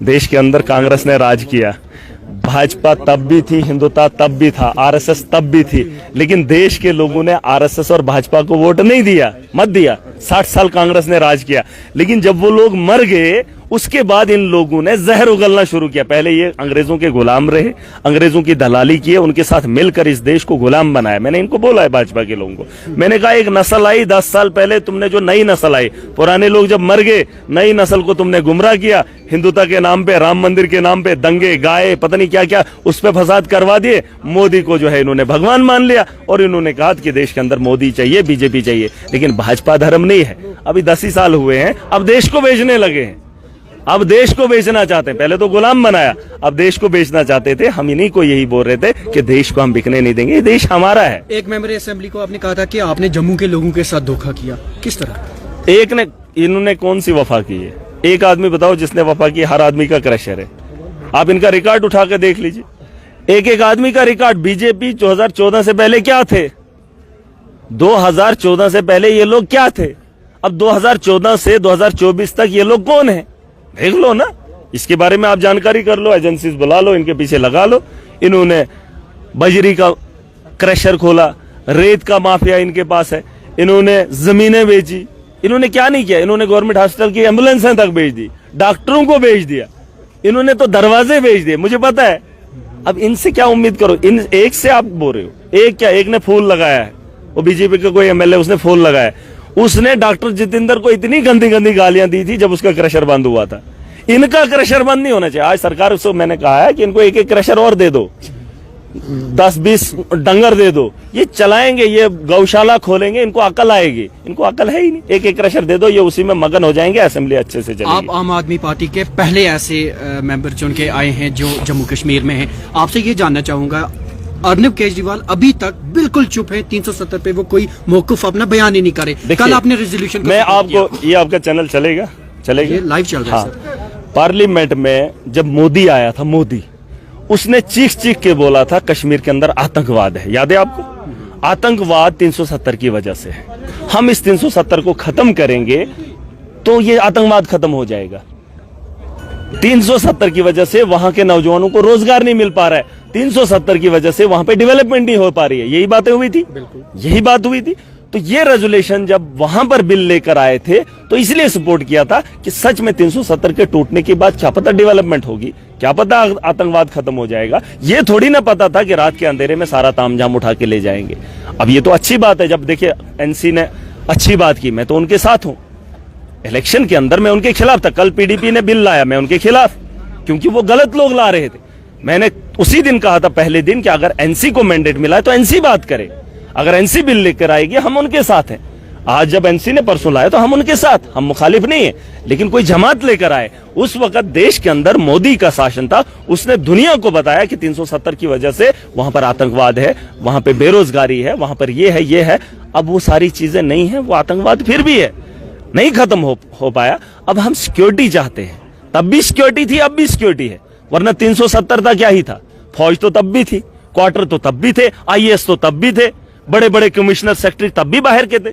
देश के अंदर कांग्रेस ने राज किया, भाजपा तब भी थी, हिंदुत्व तब भी था, आरएसएस तब भी थी, लेकिन देश के लोगों ने आरएसएस और भाजपा को वोट नहीं दिया, मत दिया। 60 साल कांग्रेस ने राज किया, लेकिन जब वो लोग मर गए उसके बाद इन लोगों ने जहर उगलना शुरू किया। पहले ये अंग्रेजों के गुलाम रहे, अंग्रेजों की दलाली किए, उनके साथ मिलकर इस देश को गुलाम बनाया। मैंने इनको बोला है भाजपा के लोगों को, मैंने कहा एक नस्ल आई 10 साल पहले, तुमने जो नई नस्ल आई, पुराने लोग जब मर गए, नई नस्ल को तुमने गुमराह किया, हिंदुत्व के नाम पे, राम मंदिर के नाम पे दंगे गाए, पता नहीं क्या क्या उस पे फसाद करवा दिए। मोदी को जो है इन्होंने भगवान मान लिया और इन्होंने कहा कि देश के अंदर मोदी चाहिए, बीजेपी चाहिए, लेकिन भाजपा धर्म नहीं है। अभी 10 ही साल हुए हैं, अब देश को बेचने लगे हैं, अब देश को बेचना चाहते हैं। पहले तो गुलाम बनाया, अब देश को बेचना चाहते थे। हम इन्हीं को यही बोल रहे थे कि देश को हम बिकने नहीं देंगे, ये देश हमारा है। एक मेंबर असेंबली को आपने कहा था कि आपने जम्मू के लोगों के साथ धोखा किया, किस तरह? एक ने, इन्होंने कौन सी वफा की है? एक आदमी बताओ जिसने वफा की? हर आदमी का क्रशर है, आप इनका रिकॉर्ड उठा कर देख लीजिए, एक एक आदमी का रिकॉर्ड। बीजेपी 2014 से पहले क्या थे? 2014 से पहले ये लोग क्या थे? अब 2014 से 2024 तक ये लोग कौन है? देख लो ना, इसके बारे में आप जानकारी कर लो, एजेंसीज बुला लो, इनके पीछे लगा लो। इन्होंने बजरी का क्रशर खोला, रेत का माफिया इनके पास है, इन्होंने जमीनें बेची, इन्होंने क्या नहीं किया? इन्होंने गवर्नमेंट हॉस्पिटल की एम्बुलेंसें तक बेच दी, डॉक्टरों को बेच दिया, इन्होंने तो दरवाजे बेच दिए, मुझे पता है। अब इनसे क्या उम्मीद करो? इन एक से आप बोल रहे हो, एक क्या, एक ने फूल लगाया है, वो बीजेपी का कोई एमएलए, उसने फूल लगाया, उसने डॉक्टर जितेंद्र को इतनी गंदी गंदी गालियां दी थी जब उसका क्रशर बंद हुआ था। इनका क्रशर बंद नहीं होना चाहिए। आज सरकार से मैंने कहा है कि इनको एक एक क्रशर और दे दो, 10-20 डंगर दे दो, ये चलाएंगे, ये गौशाला खोलेंगे, इनको अकल आएगी। इनको अकल है ही नहीं, एक एक क्रशर दे दो, ये उसी में मगन हो जाएंगे, असेंबली अच्छे से चलेगी। आप आम आदमी पार्टी के पहले ऐसे मेंबर चुन के आए हैं जो जम्मू कश्मीर में हैं, आपसे ये जानना चाहूंगा, अरविंद केजरीवाल अभी तक बिल्कुल चुप है, 370 पे वो कोई मौकूफ अपना बयान ही नहीं करे। कल आपने रेजोल्यूशन, मैं आपको, ये आपका चैनल चलेगा, चलेगा, ये लाइव चल रहा है सर। पार्लियामेंट में जब मोदी आया था, मोदी उसने चीख चीख के बोला था कश्मीर के अंदर आतंकवाद है, याद है आपको? आतंकवाद 370 की वजह से है, हम इस 370 को खत्म करेंगे तो ये आतंकवाद खत्म हो जाएगा। 370 की वजह से वहां के नौजवानों को रोजगार नहीं मिल पा रहा है, 370 की वजह से वहां पे डेवलपमेंट नहीं हो पा रही है, यही बातें हुई थी, यही बात हुई थी। तो ये रेजोल्यूशन जब वहां पर बिल लेकर आए थे तो इसलिए सपोर्ट किया था कि सच में 370 के टूटने के बाद क्या पता डेवलपमेंट होगी, क्या पता आतंकवाद खत्म हो जाएगा। ये थोड़ी ना पता था कि रात के अंधेरे में सारा तामझाम उठा के ले जाएंगे। अब ये तो अच्छी बात है, जब देखिए एनसी ने अच्छी बात की, मैं तो उनके साथ हूं। इलेक्शन के अंदर मैं उनके खिलाफ था, कल पीडीपी ने बिल लाया, मैं उनके खिलाफ, क्योंकि वो गलत लोग ला रहे थे। मैंने उसी दिन कहा था, पहले दिन, कि अगर एनसी को मैंडेट मिला है तो एनसी बात करे, अगर एनसी बिल लेकर आएगी हम उनके साथ हैं। आज जब एनसी ने परसों लाया तो हम उनके साथ, हम मुखालिफ नहीं है, लेकिन कोई जमात लेकर आए। उस वक्त देश के अंदर मोदी का शासन था, उसने दुनिया को बताया कि 370 की वजह से वहां पर आतंकवाद है, वहां पर बेरोजगारी है, वहां पर ये है, ये है। अब वो सारी चीजें नहीं है, वो आतंकवाद फिर भी है, नहीं खत्म हो पाया। अब हम सिक्योरिटी चाहते हैं, तब भी सिक्योरिटी थी, अब भी सिक्योरिटी है, वरना 370 था क्या ही था। फौज तो तब भी थी, क्वार्टर तो तब भी थे, आईएएस तो तब भी थे, बड़े बड़े कमिश्नर सेक्रेटरी तब भी बाहर के थे।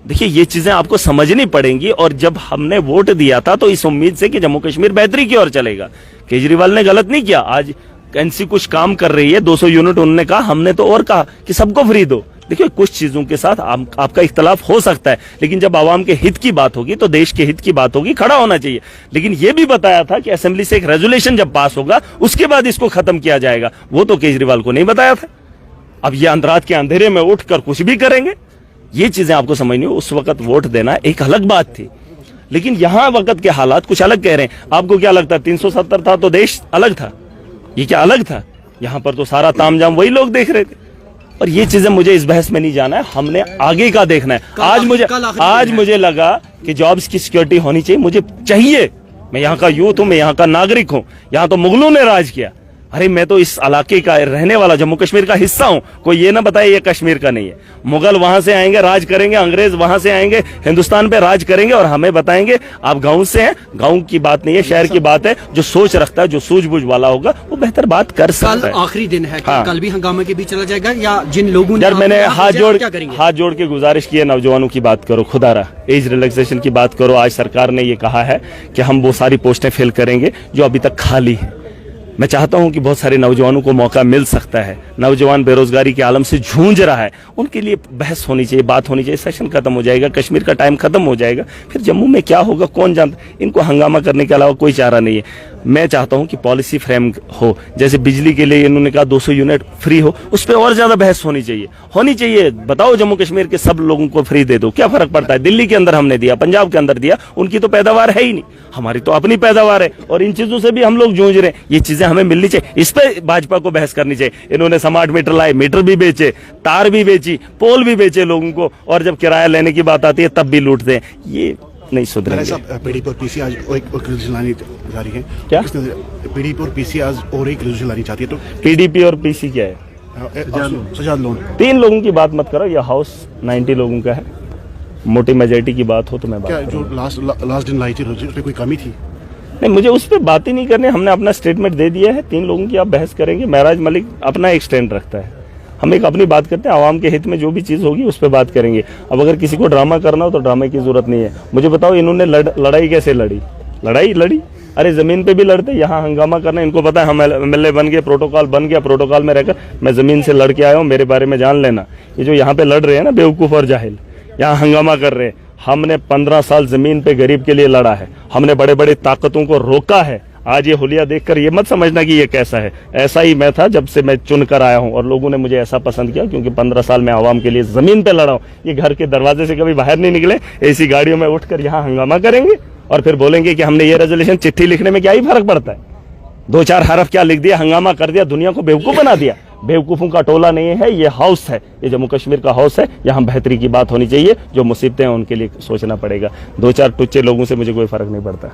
देखिए ये चीजें आपको समझनी पड़ेंगी। और जब हमने वोट दिया था तो इस उम्मीद से कि जम्मू कश्मीर बेहतरी की ओर चलेगा। केजरीवाल ने गलत नहीं किया, आज एनसी कुछ काम कर रही है, 200 यूनिट उन्होंने कहा, हमने तो और कहा कि सबको फ्री दो। देखिए कुछ चीजों के साथ आपका इख्तलाफ हो सकता है, लेकिन जब आवाम के हित की बात होगी तो देश के हित की बात होगी, खड़ा होना चाहिए। लेकिन यह भी बताया था कि असेंबली से एक रेजोल्यूशन जब पास होगा उसके बाद इसको खत्म किया जाएगा, वो तो केजरीवाल को नहीं बताया था। अब ये रात के अंधेरे में उठकर कुछ भी करेंगे, ये चीजें आपको समझनी हो। उस वक्त वोट देना एक अलग बात थी, लेकिन यहां वक्त के हालात कुछ अलग कह रहे हैं। आपको क्या लगता है 370 था तो देश अलग था? ये क्या अलग था? यहां पर तो सारा तामझाम वही लोग देख रहे थे। और ये चीजें मुझे इस बहस में नहीं जाना है, हमने आगे का देखना है। आज मुझे लगा कि जॉब्स की सिक्योरिटी होनी चाहिए, मुझे चाहिए। मैं यहाँ का यूथ हूं, मैं यहाँ का नागरिक हूं, यहाँ तो मुगलों ने राज किया, अरे मैं तो इस इलाके का रहने वाला, जम्मू कश्मीर का हिस्सा हूं। कोई ये ना बताए ये कश्मीर का नहीं है। मुगल वहां से आएंगे, राज करेंगे, अंग्रेज वहां से आएंगे, हिंदुस्तान पे राज करेंगे और हमें बताएंगे आप गांव से हैं। गांव की बात नहीं है, शहर की बात है। जो सोच रखता है, जो सूझबूझ वाला होगा, वो बेहतर बात कर सकता कल है। आखिरी दिन है, हाँ। कल भी हंगामे के बीच चला जाएगा या जिन लोगों ने यार मैंने हाथ क्या जोड़ के गुजारिश की है, नौजवानों की बात करो, खुदारा एज रिलैक्सेशन की बात करो। आज सरकार ने ये कहा है कि हम वो सारी पोस्टें फिल करेंगे जो अभी तक खाली हैं। मैं चाहता हूं कि बहुत सारे नौजवानों को मौका मिल सकता है। नौजवान बेरोजगारी के आलम से जूझ रहा है, उनके लिए बहस होनी चाहिए, बात होनी चाहिए। सेशन खत्म हो जाएगा, कश्मीर का टाइम खत्म हो जाएगा, फिर जम्मू में क्या होगा कौन जानता। इनको हंगामा करने के अलावा कोई चारा नहीं है। मैं चाहता हूं कि पॉलिसी फ्रेम हो, जैसे बिजली के लिए इन्होंने कहा 200 यूनिट फ्री हो, उस पर और ज्यादा बहस होनी चाहिए। बताओ जम्मू कश्मीर के सब लोगों को फ्री दे दो, क्या फर्क पड़ता है। दिल्ली के अंदर हमने दिया, पंजाब के अंदर दिया, उनकी तो पैदावार है ही नहीं, हमारी तो अपनी पैदावार है और इन चीजों से भी हम लोग जूझ रहे हैं। ये चीजें हमें मिलनी चाहिए, इस पे भाजपा को बहस करनी चाहिए। इन्होंने स्मार्ट मीटर लाए, मीटर भी बेचे, तार भी बेची, पोल भी बेचे लोगों को, और जब किराया लेने की बात आती है तब भी लूटते हैं। ये नहीं सुधरेंगे। पीडीपी और पीसी आज और एक रेजोल्यूशन लानी जा रही है। क्या पीडीपी और पीसी आज और एक रेजोल्यूशन लानी चाहती है, तो पीडीपी और पीसी क्या है? सजाद लोन 3 लोगों की बात मत करो, यह हाउस 90 लोगों का है। मोटी मेजोरिटी की बात हो तो मैं बात क्या जो लास्ट दिन लाई थी उस पर कोई कमी थी? नहीं, मुझे उस पर बात ही नहीं करनी। हमने अपना स्टेटमेंट दे दिया है। 3 लोगों की आप बहस करेंगे, महराज मलिक अपना एक स्टैंड रखता है, हम एक अपनी बात करते हैं। आवाम के हित में जो भी चीज होगी उस पर बात करेंगे। अब अगर किसी को ड्रामा करना हो तो ड्रामे की जरूरत नहीं है। मुझे बताओ इन्होंने लड़ाई कैसे लड़ी? अरे जमीन पे भी लड़ते, यहाँ हंगामा करना। इनको पता है हम एमएलए बन गए, प्रोटोकॉल बन गया, प्रोटोकॉल में रहकर मैं जमीन से लड़ के आया हूँ, मेरे बारे में जान लेना। ये जो यहाँ पे लड़ रहे हैं ना बेवकूफ और जाहिल, यहाँ हंगामा कर रहे हैं। हमने 15 साल जमीन पे गरीब के लिए लड़ा है, हमने बड़े बड़े ताकतों को रोका है। आज ये हुलिया देखकर ये मत समझना कि ये कैसा है। ऐसा ही मैं था जब से मैं चुन कर आया हूं, और लोगों ने मुझे ऐसा पसंद किया क्योंकि 15 साल मैं आवाम के लिए जमीन पे लड़ा हूं। ये घर के दरवाजे से कभी बाहर नहीं निकले, ऐसी गाड़ियों में उठकर यहाँ हंगामा करेंगे और फिर बोलेंगे कि हमने ये रेजोल्यूशन। चिट्ठी लिखने में क्या ही फर्क पड़ता है? 2-4 हरफ क्या लिख दिया, हंगामा कर दिया, दुनिया को बेवकूफ बना दिया। बेवकूफों का टोला नहीं है, ये हाउस है, ये जम्मू कश्मीर का हाउस है। यहाँ बेहतरी की बात होनी चाहिए, जो मुसीबतें हैं उनके लिए सोचना पड़ेगा। 2-4 टुच्चे लोगों से मुझे कोई फर्क नहीं पड़ता।